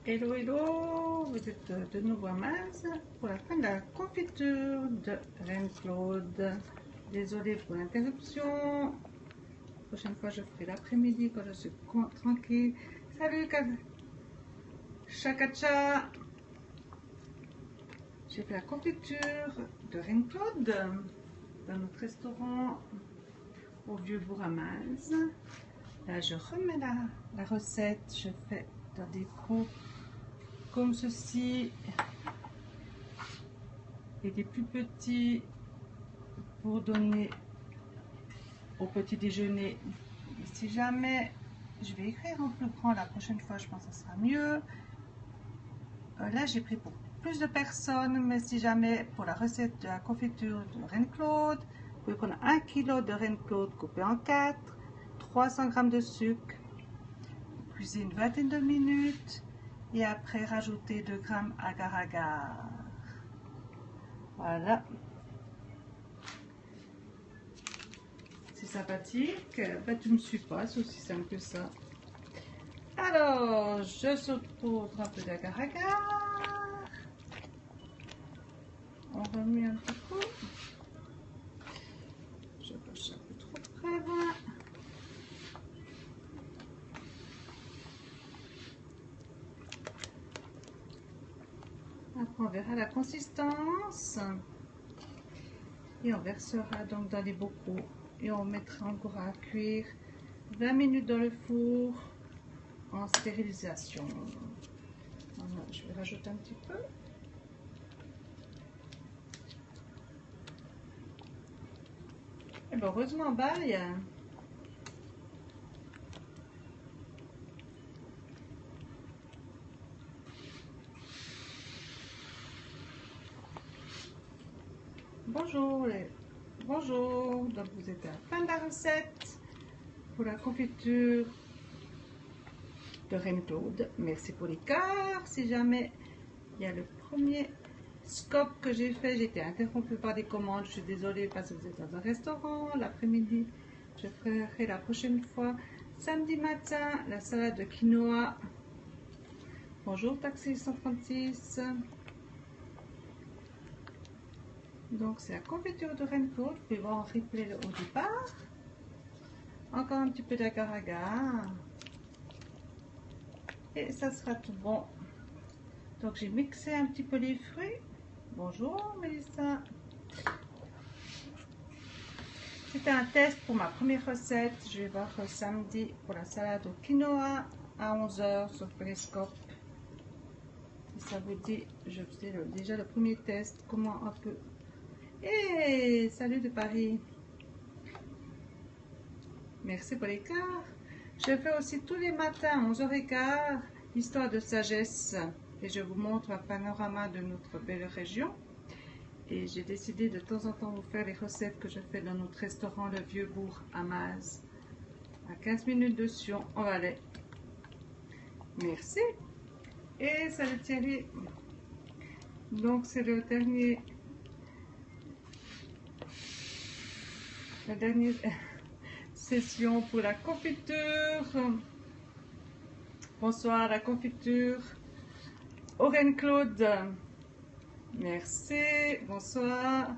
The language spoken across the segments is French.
Hello, hello, vous êtes de nouveau à Maz pour la fin de la confiture de Reine Claude. Désolée pour l'interruption. La prochaine fois, je ferai l'après-midi quand je suis tranquille. Salut, Chakacha. J'ai fait la confiture de Reine Claude dans notre restaurant au Vieux-Bourg à Maz. Là, je remets la recette. Je fais dans des pots comme ceci et des plus petits pour donner au petit déjeuner. Et si jamais je vais écrire en plus grand la prochaine fois, je pense que ça sera mieux. Là j'ai pris pour plus de personnes, mais si jamais pour la recette de la confiture de Reine Claude, vous pouvez prendre 1 kg de Reine Claude coupé en 4, 300 g de sucre, cuisiner une vingtaine de minutes et après rajouter 2 g agar-agar. Voilà. C'est sympathique. Bah, tu ne me suis pas, c'est aussi simple que ça. Alors, je saupoudre un peu d'agar-agar. On remet un petit coup. Je coche un peu trop près. Voilà. Après, on verra la consistance. Et on versera donc dans les bocaux. Et on mettra encore à cuire 20 minutes dans le four en stérilisation. Voilà, je vais rajouter un petit peu. Et bien heureusement, bye. Bonjour, bonjour. Donc vous êtes à la fin de la recette pour la confiture de Reine Claude. Merci pour les cœurs. Si jamais il y a le premier scope que j'ai fait, j'ai été interrompue par des commandes. Je suis désolée parce que vous êtes dans un restaurant l'après-midi. Je ferai la prochaine fois. Samedi matin, la salade de quinoa. Bonjour Taxi 136. Donc c'est la confiture de Reine Claude. Vous pouvez voir en replay au départ. Encore un petit peu d'agar-agar. Et ça sera tout bon. Donc j'ai mixé un petit peu les fruits. Bonjour Mélissa. C'était un test pour ma première recette. Je vais voir samedi pour la salade au quinoa à 11 h sur Periscope. Si ça vous dit, je faisais déjà le premier test. Comment on peut... Hey, salut de Paris. Merci pour les cœurs. Je fais aussi tous les matins à 11h15, histoire de sagesse. Et je vous montre un panorama de notre belle région. Et j'ai décidé de temps en temps vous faire les recettes que je fais dans notre restaurant Le Vieux-Bourg à Maz. À 15 minutes de Sion en Valais. Merci. Et salut Thierry. Donc c'est la dernière session pour la confiture. Bonsoir la confiture. Reine Claude. Merci. Bonsoir.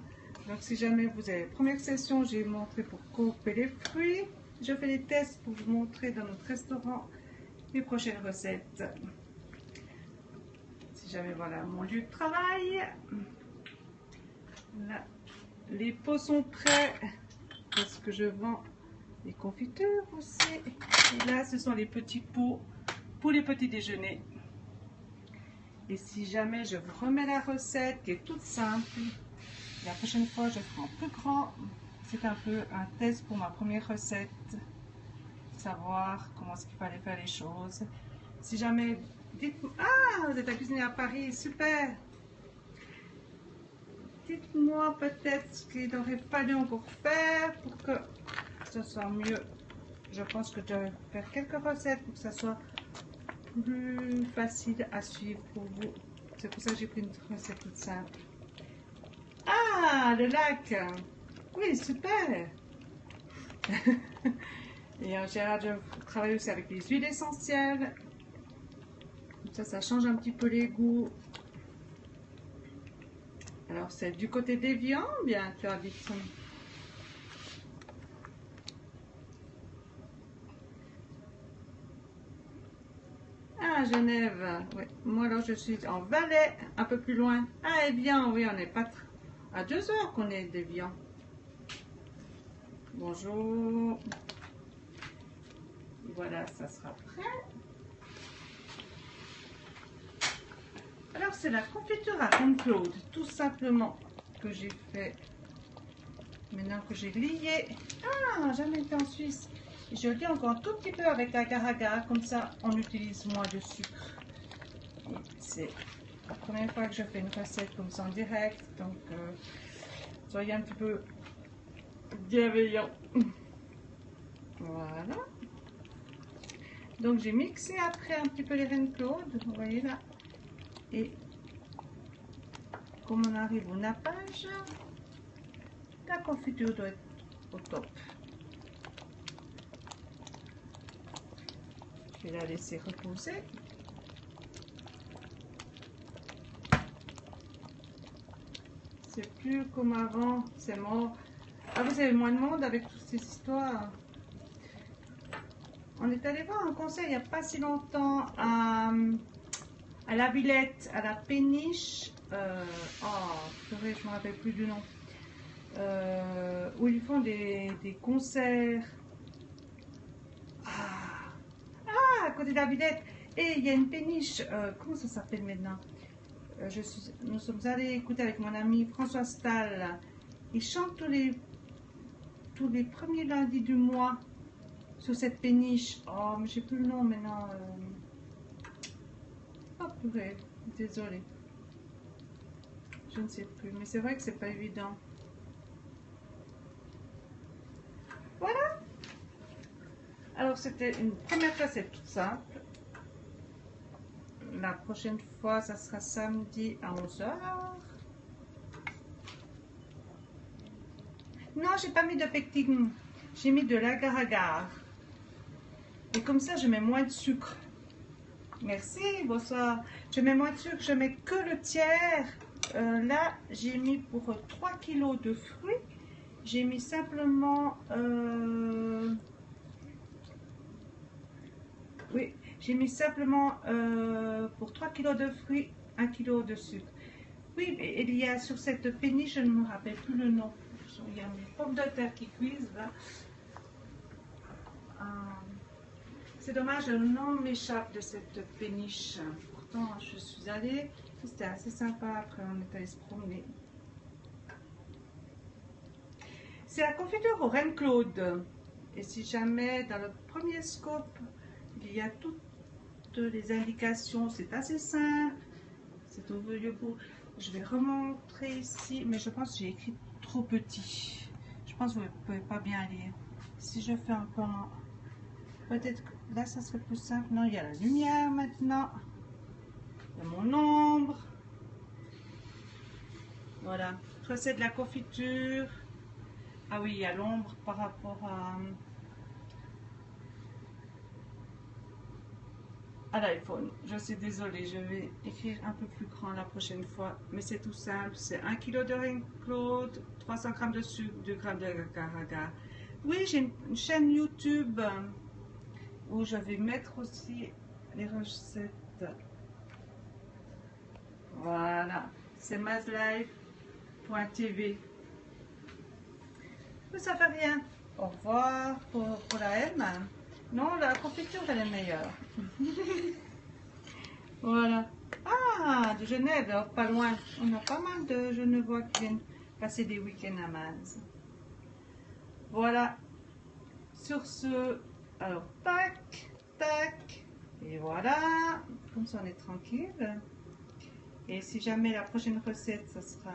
Donc si jamais vous avez la première session, j'ai montré pour couper les fruits. Je fais des tests pour vous montrer dans notre restaurant les prochaines recettes. Si jamais voilà mon lieu de travail. Là, les pots sont prêts parce que je vends les confitures aussi. Et là, ce sont les petits pots pour les petits déjeuners. Et si jamais je vous remets la recette qui est toute simple, la prochaine fois je ferai en plus grand. C'est un peu un test pour ma première recette, savoir comment est-ce qu'il fallait faire les choses. Si jamais, dites-moi, ah, vous êtes à cuisiner à Paris, super. Dites-moi peut-être ce qu'il aurait fallu encore faire pour que ce soit mieux. Je pense que je vais faire quelques recettes pour que ça soit plus facile à suivre pour vous. C'est pour ça que j'ai pris une recette toute simple. Ah, le lac. Oui, super. Et en général, je travaille aussi avec les huiles essentielles. Ça change un petit peu les goûts. Alors, c'est du côté d'Évian, bien, tu habites. Ah, Genève. Oui. Moi, alors, je suis en Valais, un peu plus loin. Ah, Évian, oui, on n'est pas à 2 heures qu'on est d'Évian. Bonjour. Voilà, ça sera prêt. Alors, c'est la confiture à Reine-Claude, tout simplement, que j'ai fait. Maintenant que j'ai lié. Ah, jamais été en Suisse. Et je lie encore un tout petit peu avec l'agar-agar, comme ça, on utilise moins de sucre. C'est la première fois que je fais une recette comme ça en direct, donc soyez un petit peu bienveillants. Voilà. Donc j'ai mixé après un petit peu les Reine-Claude, vous voyez là. Et comme on arrive au nappage, la confiture doit être au top. Je vais la laisser reposer. C'est plus comme avant, c'est mort. Ah, vous avez moins de monde avec toutes ces histoires. On est allé voir un concert il n'y a pas si longtemps à la Villette, à la Péniche. Je ne me rappelle plus du nom. Où ils font des concerts. À côté de la Villette. Et il y a une péniche. Comment ça s'appelle maintenant? Nous sommes allés écouter avec mon ami François Stahl. Il chante tous les premiers lundis du mois sur cette péniche. Oh, mais j'ai plus le nom maintenant. Oh purée, désolée. Je ne sais plus, mais c'est vrai que c'est pas évident. Voilà. Alors c'était une première recette toute simple. La prochaine fois, ça sera samedi à 11 h. Non, j'ai pas mis de pectine. J'ai mis de l'agar-agar. Et comme ça, je mets moins de sucre. Merci, bonsoir. Je mets moins de sucre, je mets que le tiers. Là, j'ai mis pour 3 kg de fruits. J'ai mis simplement... oui, j'ai mis simplement pour 3 kg de fruits, 1 kg de sucre. Oui, mais il y a sur cette péniche, je ne me rappelle plus le nom. Il y a mes pommes de terre qui cuisent là. C'est dommage, le nom m'échappe de cette péniche. Pourtant, je suis allée, c'était assez sympa. Après, on est allé se promener. C'est la confiture au Reine-Claude. Et si jamais, dans le premier scope, il y a toutes les indications, c'est assez simple. C'est au vieux bout. Je vais remontrer ici, mais je pense que j'ai écrit trop petit. Je pense que vous ne pouvez pas bien lire. Si je fais un peu en... Peut-être que là, ça serait plus simple. Non, il y a la lumière maintenant. Il y a mon ombre. Voilà. Recette de la confiture. Ah oui, il y a l'ombre par rapport à l'iPhone. Je suis désolée, je vais écrire un peu plus grand la prochaine fois. Mais c'est tout simple. C'est 1 kg de Reine-Claude, 300 g de sucre, 2 g de agar-agar. Oui, j'ai une chaîne YouTube où je vais mettre aussi les recettes. Voilà, c'est mazlife.tv. Mais ça fait rien. Au revoir pour la M. Non, la confiture elle est meilleure. Voilà. Ah, de Genève, alors pas loin. On a pas mal de Genevois qui viennent passer des week-ends à Maz. Voilà. Sur ce, alors tac, tac, et voilà. Comme ça on est tranquille. Et si jamais la prochaine recette, ça sera...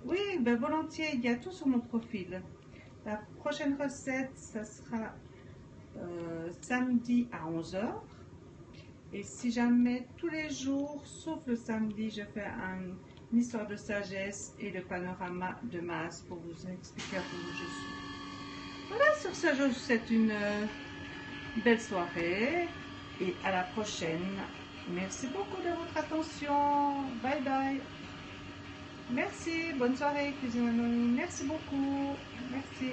Oui, ben volontiers, il y a tout sur mon profil. La prochaine recette, ça sera samedi à 11 h. Et si jamais tous les jours, sauf le samedi, je fais une histoire de sagesse et le panorama de Maz pour vous expliquer un peu où je suis. Voilà, sur ce, je vous souhaite une belle soirée et à la prochaine. Merci beaucoup de votre attention. Bye bye. Merci, bonne soirée Cuisine Anonyme. Merci beaucoup. Merci.